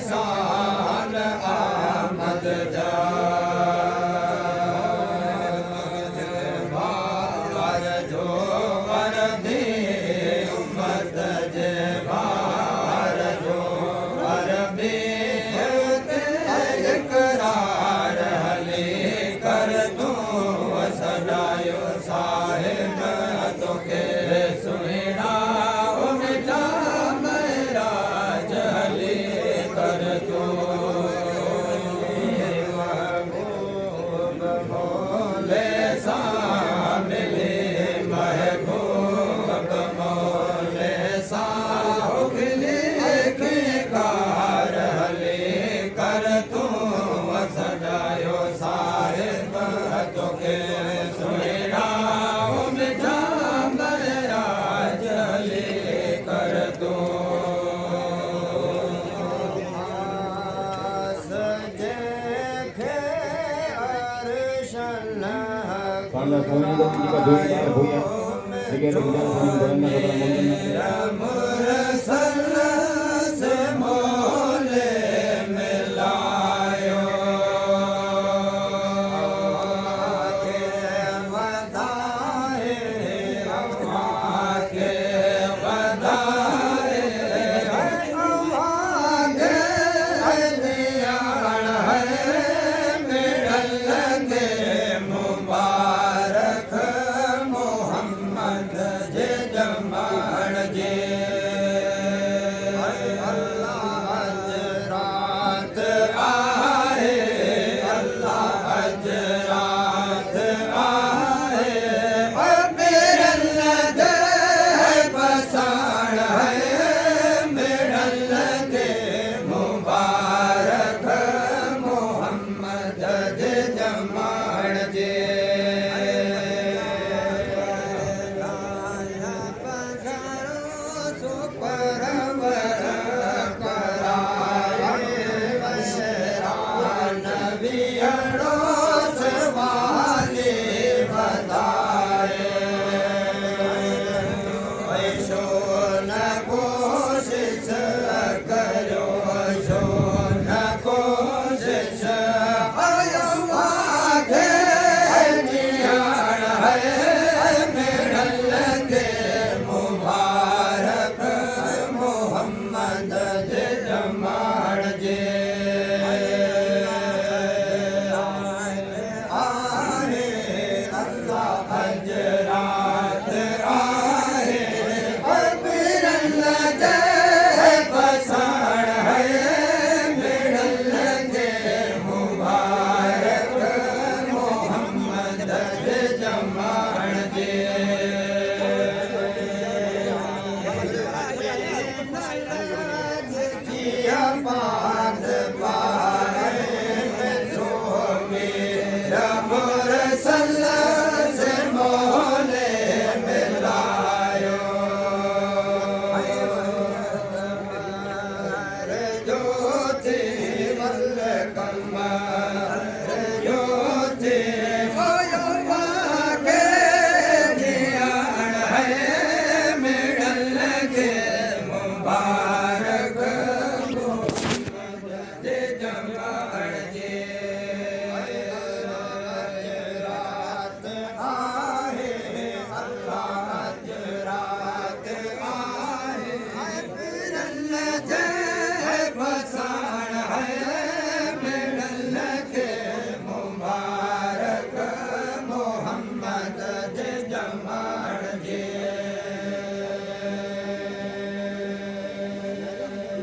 साल आमद जा बार जो वर दे उम्मत जे बार जो वर बे इकरार हले कर तू सदायो साहिब तो के सुना उमजा मेरा जले कर तू मोले सामले महबूब मोले साहुले के कार हले कर तू सदायो साहिब तो के सुना उमजा मेरा जले कर तू Karena kami juga jika doa kita boya, jika kita kami beranda kepada Tuhan. मुबारक मोहम्मद जे जमाण जे अल्लाह अजरात आए अल्लाह अजरात आए मेरल दे बसाण है मेरल दे मुबारक मोहम्मद जे जमाण जे मुबारक मोहम्मद जे जमाण जे आए अल्लाह अजरात आए मेरल दे बसाण है मेरल दे मुबारक मोहम्मद जे जमाण जे बात पाए जो मेरा मुरसल से मोले मिलायो ज्योति वल कमर